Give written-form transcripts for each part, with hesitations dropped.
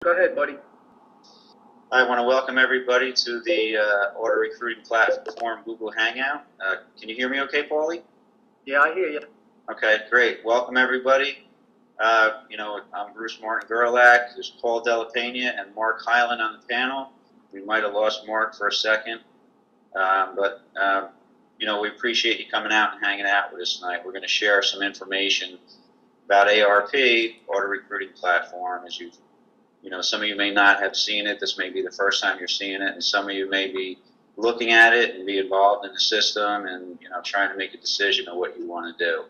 Go ahead, buddy. I want to welcome everybody to the order recruiting platform, Google Hangout. Can you hear me okay, Paulie? Yeah, I hear you. Okay, great. Welcome, everybody. I'm Bruce Martin Gerlach. There's Paul Della Pena and Mark Hyland on the panel. We might have lost Mark for a second, but we appreciate you coming out and hanging out with us tonight. We're going to share some information about ARP, order recruiting platform. As some of you may not have seen it. This may be the first time you're seeing it, and some of you may be looking at it and be involved in the system and trying to make a decision of what you want to do.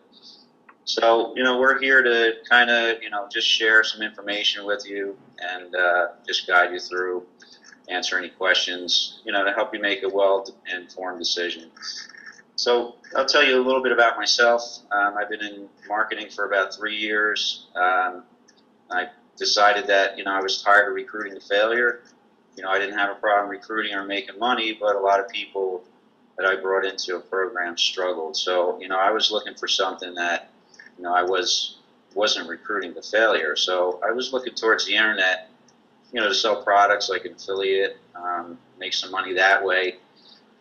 So we're here to kind of just share some information with you and just guide you through, answer any questions, to help you make a well-informed decision. So I'll tell you a little bit about myself. I've been in marketing for about 3 years. I decided that I was tired of recruiting to failure. I didn't have a problem recruiting or making money, but a lot of people that I brought into a program struggled. So I was looking for something that I wasn't recruiting to failure. So I was looking towards the internet, to sell products like an affiliate, make some money that way.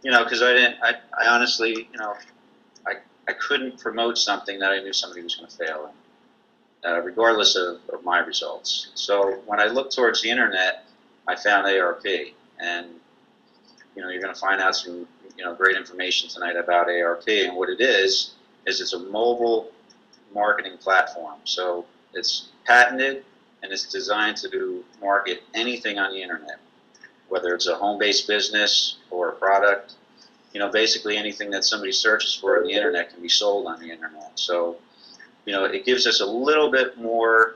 Because I honestly, I couldn't promote something that I knew somebody was going to fail in. Regardless of my results. So when I looked towards the internet, I found ARP, and you're going to find out some great information tonight about ARP. And what it is it's a mobile marketing platform. So it's patented and it's designed to market anything on the internet, whether it's a home-based business or a product. Basically anything that somebody searches for on the internet can be sold on the internet. So it gives us a little bit more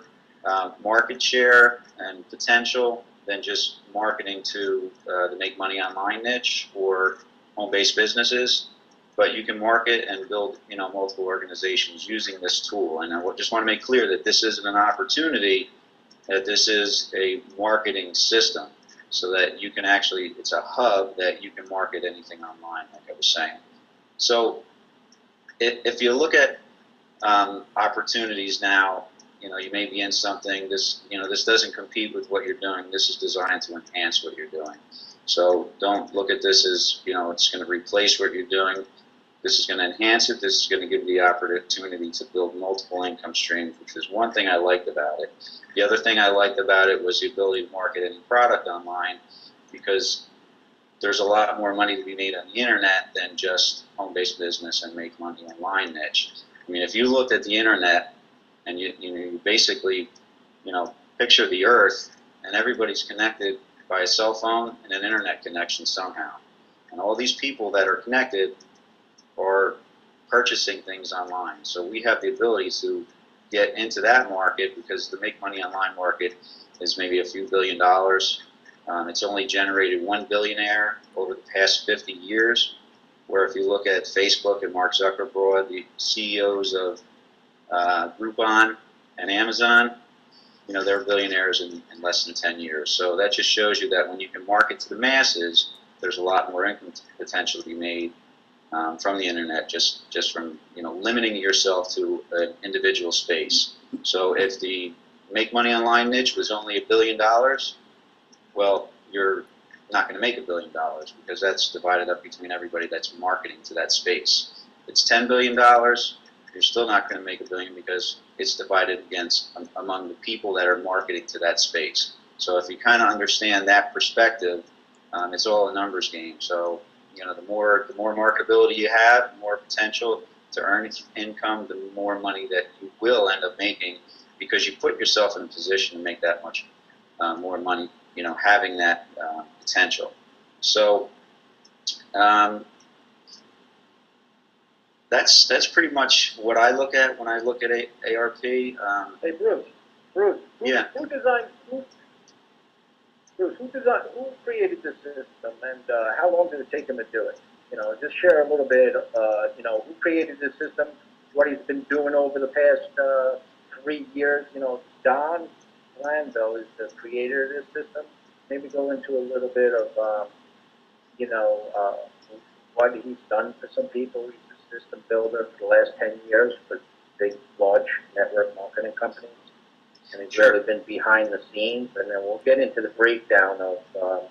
market share and potential than just marketing to the make money online niche or home-based businesses. But you can market and build multiple organizations using this tool. And I just want to make clear that this isn't an opportunity, that this is a marketing system, so that you can actually, it's a hub that you can market anything online, like I was saying. So if you look at opportunities now, you may be in something, this doesn't compete with what you're doing. This is designed to enhance what you're doing. So don't look at this as, it's going to replace what you're doing. This is going to enhance it. This is going to give you the opportunity to build multiple income streams, which is one thing I liked about it. The other thing I liked about it was the ability to market any product online, because there's a lot more money to be made on the internet than just home-based business and make money online niche. I mean, if you looked at the internet and you basically, picture the earth, and everybody's connected by a cell phone and an internet connection somehow. And all these people that are connected are purchasing things online. So we have the ability to get into that market, because the make money online market is maybe a few $1 billion. It's only generated one billionaire over the past 50 years. Where if you look at Facebook and Mark Zuckerberg, the CEOs of Groupon and Amazon, they're billionaires in less than 10 years. So that just shows you that when you can market to the masses, there's a lot more income potential to be made from the internet, just from limiting yourself to an individual space. So if the make money online niche was only $1 billion, well, you're not going to make $1 billion, because that's divided up between everybody that's marketing to that space. If it's $10 billion, you're still not going to make $1 billion, because it's divided among the people that are marketing to that space. So if you kind of understand that perspective, it's all a numbers game. So the more marketability you have, the more potential to earn income, the more money that you will end up making, because you put yourself in a position to make that much more money, having that potential. So that's pretty much what I look at when I look at ARP. Hey, Bruce. Yeah. Who created this system, and how long did it take him to do it? Just share a little bit. Who created this system? What he's been doing over the past 3 years. Don Lando is the creator of this system. Maybe go into a little bit of what he's done for some people. He's a system builder for the last 10 years for big, large network marketing companies. and he's Sure. really been behind the scenes, and then we'll get into the breakdown of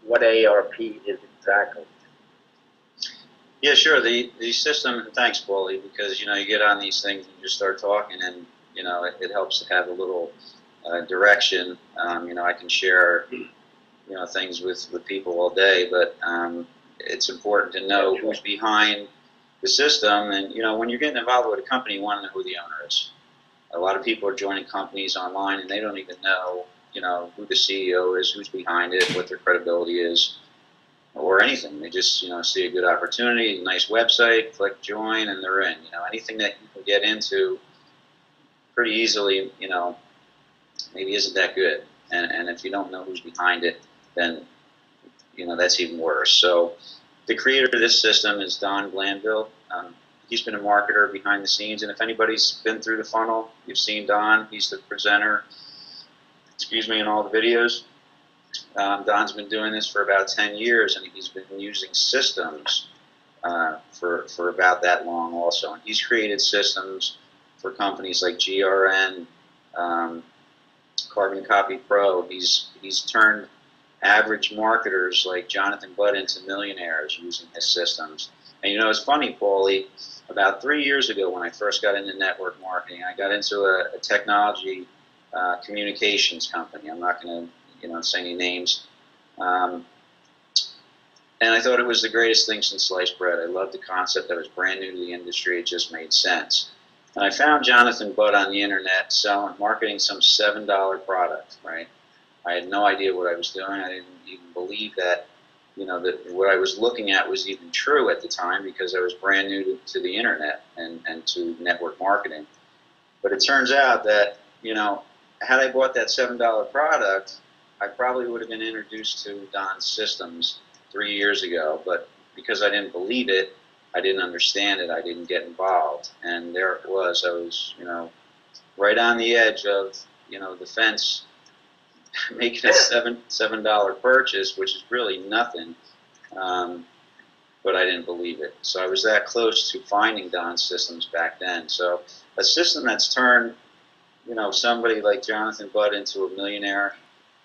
what ARP is exactly. Yeah, sure. The system, and thanks, Paulie, because, you know, you get on these things and you just start talking, and, you know, it helps to have a little direction. You know, I can share, you know, things with people all day, but it's important to know who's behind the system. And, you know, when you're getting involved with a company, you want to know who the owner is. A lot of people are joining companies online, and they don't even know, you know, who the CEO is, who's behind it, what their credibility is, or anything. They just, you know, see a good opportunity, a nice website, click join, and they're in. You know, anything that you can get into pretty easily, you know, maybe isn't that good. And if you don't know who's behind it, then, you know, that's even worse. So the creator of this system is Don Glanville. He's been a marketer behind the scenes, and if anybody's been through the funnel, you've seen Don. He's the presenter, in all the videos. Don's been doing this for about 10 years, and he's been using systems for about that long also. And he's created systems for companies like GRN, Carbon Copy Pro. He's turned average marketers like Jonathan Budd into millionaires using his systems. And you know, it's funny, Paulie, about 3 years ago when I first got into network marketing, I got into a technology communications company. I'm not going to, you know, say any names. And I thought it was the greatest thing since sliced bread. I loved the concept. I was brand new to the industry. It just made sense. And I found Jonathan Budd on the internet marketing some $7 product, right? I had no idea what I was doing. I didn't even believe that, you know, that what I was looking at was even true at the time, because I was brand new to the internet and to network marketing. But it turns out that, you know, had I bought that $7 product, I probably would have been introduced to Don's systems 3 years ago. But because I didn't believe it, I didn't understand it, I didn't get involved. And there it was. I was, you know, right on the edge of, you know, the fence, making a $7 purchase, which is really nothing, but I didn't believe it. So I was that close to finding Don's systems back then. So a system that's turned, you know, somebody like Jonathan Budd into a millionaire,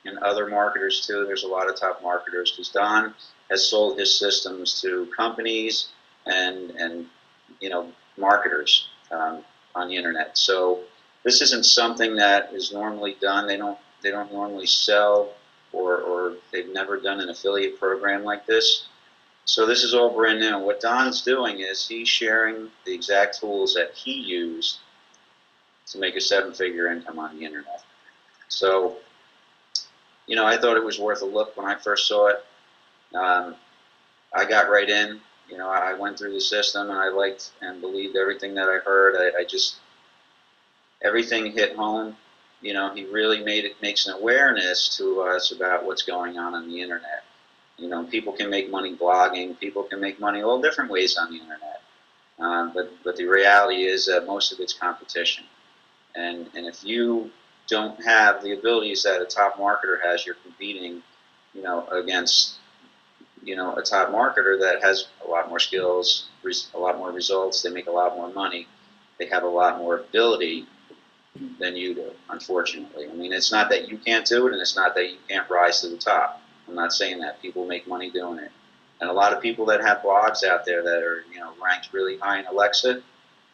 and other marketers too. There's a lot of top marketers, because Don has sold his systems to companies and you know, marketers on the internet. So this isn't something that is normally done. They don't normally sell, or they've never done an affiliate program like this. So this is all brand new. What Don's doing is he's sharing the exact tools that he used to make a 7-figure income on the internet. So, you know, I thought it was worth a look when I first saw it. I got right in. You know, I went through the system, and I liked and believed everything that I heard. I just, everything hit home. You know, he really makes an awareness to us about what's going on the internet. You know, people can make money blogging. People can make money all different ways on the internet. But the reality is that most of it's competition. And if you don't have the abilities that a top marketer has, you're competing, you know, against, you know, a top marketer that has a lot more skills, a lot more results. They make a lot more money. They have a lot more ability than you do, unfortunately. I mean, it's not that you can't do it, and it's not that you can't rise to the top. I'm not saying that. People make money doing it. And a lot of people that have blogs out there that are, you know, ranked really high in Alexa,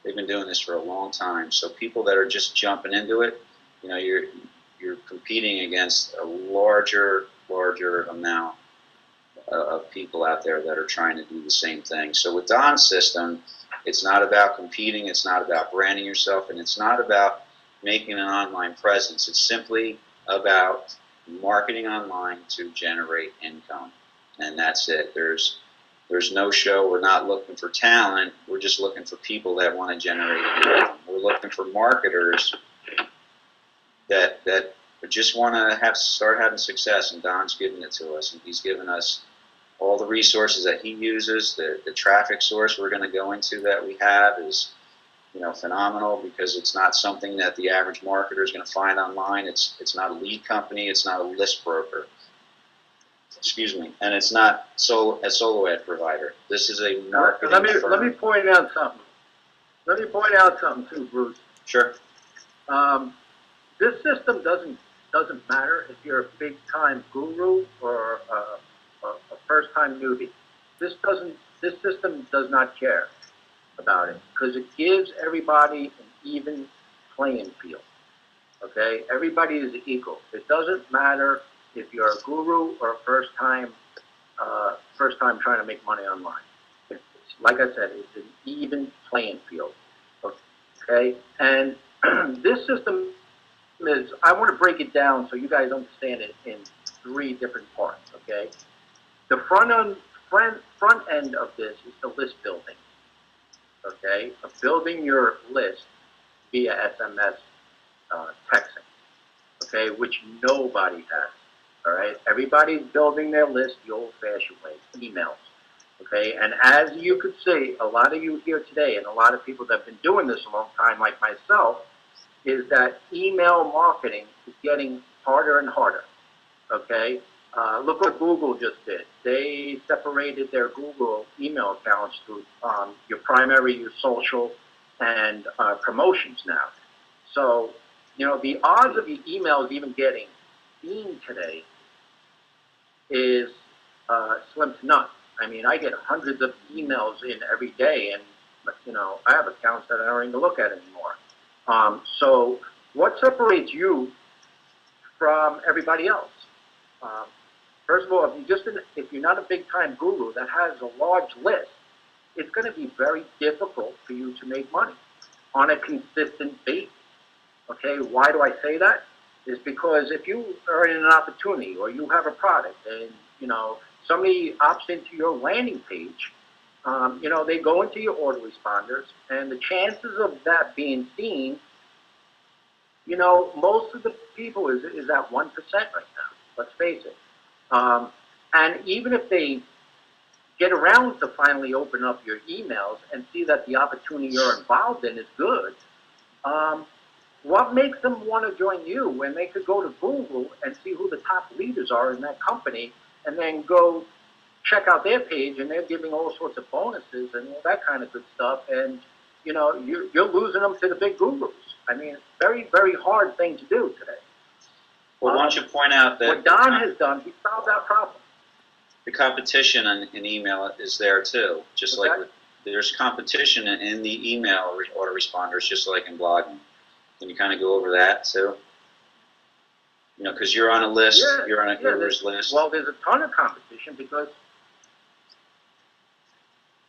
they've been doing this for a long time. So people that are just jumping into it, you know, you're competing against a larger amount of people out there that are trying to do the same thing. So with Don's system, it's not about competing, it's not about branding yourself, and it's not about making an online presence. It's simply about marketing online to generate income, and that's it. There's no show. We're not looking for talent. We're just looking for people that want to generate income. We're looking for marketers that just want to start having success, and Don's giving it to us, and he's given us all the resources that he uses. The traffic source we're going to go into that we have is, you know, phenomenal, because it's not something that the average marketer is going to find online. It's not a lead company. It's not a list broker. Excuse me. And it's not a solo ad provider. This is a marketing firm. Let me point out something. Let me point out something too, Bruce. Sure. This system doesn't matter if you're a big time guru or a first time newbie. This system does not care about it because it gives everybody an even playing field. Okay, everybody is equal. It doesn't matter if you're a guru or a first time trying to make money online. It's, like I said, it's an even playing field. Okay, and this system is, I want to break it down so you guys understand it in three different parts. Okay, the front end of this is the list building. Okay, of building your list via SMS texting. Okay, which nobody has. All right, everybody's building their list the old-fashioned way, emails. Okay, and as you could see, a lot of you here today, and a lot of people that have been doing this a long time, like myself, is that email marketing is getting harder and harder. Okay, look what Google just did. They separated their Google email accounts to your primary, your social, and promotions now. So, you know, the odds of your emails even getting seen today is slim to none. I mean, I get hundreds of emails in every day, and, you know, I have accounts that I don't even look at anymore. So what separates you from everybody else? First of all, if you're not a big-time guru that has a large list, it's going to be very difficult for you to make money on a consistent basis. Okay, why do I say that? Is because if you are in an opportunity or you have a product and, you know, somebody opts into your landing page, you know, they go into your autoresponders, and the chances of that being seen, you know, most of the people is at 1% right now. Let's face it. And even if they get around to finally open up your emails and see that the opportunity you're involved in is good, what makes them want to join you when they could go to Google and see who the top leaders are in that company and then go check out their page and they're giving all sorts of bonuses and all that kind of good stuff, and, you know, you're losing them to the big gurus. I mean, it's a very, very hard thing to do today. Well, why don't you point out that what Don has done, he solved that problem. The competition in email is there too. Just okay. like there's competition in the email autoresponders, just like in blogging. Can you kind of go over that too? You know, because you're on a list, yeah, you're on a guru's list. Well, there's a ton of competition because,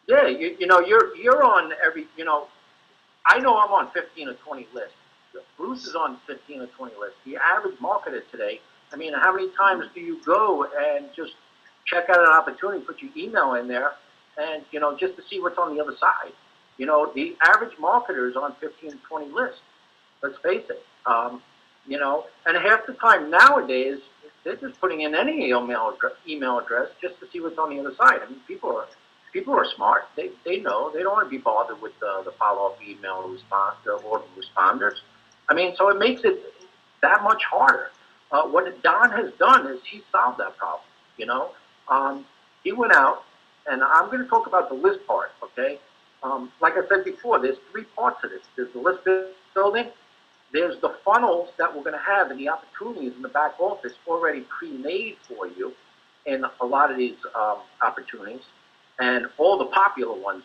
yeah, you know, you're on every, you know, I know I'm on 15 or 20 lists. Bruce is on 15 or 20 lists. The average marketer today, I mean, how many times do you go and just check out an opportunity, put your email in there, and, you know, just to see what's on the other side? You know, the average marketer is on 15 or 20 lists. Let's face it. You know, and half the time nowadays, they're just putting in any email address just to see what's on the other side. I mean, people are smart. They know. They don't want to be bothered with the follow-up email response or responders. I mean, so it makes it that much harder. What Don has done is he solved that problem, you know. He went out, and I'm going to talk about the list part, okay? Like I said before, there's three parts of this. There's the list building. There's the funnels that we're going to have and the opportunities in the back office already pre-made for you in a lot of these opportunities, and all the popular ones,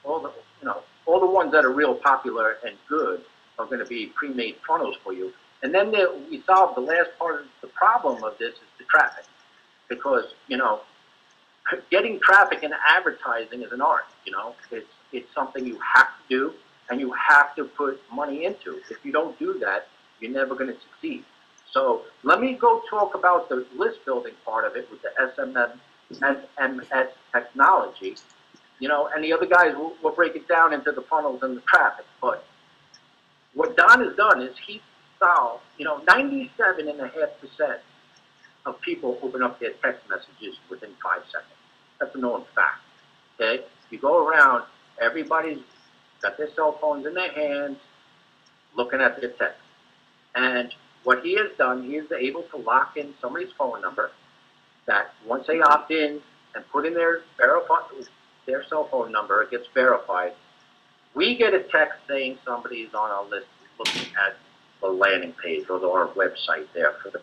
all the ones that are real popular and good are going to be pre-made funnels for you. And then we solve the last part of the problem of this is the traffic, because, you know, getting traffic in advertising is an art. You know, it's something you have to do. And you have to put money into. If you don't do that, you're never going to succeed. So let me go talk about the list building part of it with the SMS technology, you know, and the other guys will break it down into the funnels and the traffic. But what Don has done is he solved, you know, 97.5% of people open up their text messages within 5 seconds. That's a known fact. Okay? You go around, everybody's got their cell phones in their hands, looking at their text. And what he has done, he is able to lock in somebody's phone number that once they opt in and put in their cell phone number, it gets verified. We get a text saying somebody is on our list looking at landing page or our website there for the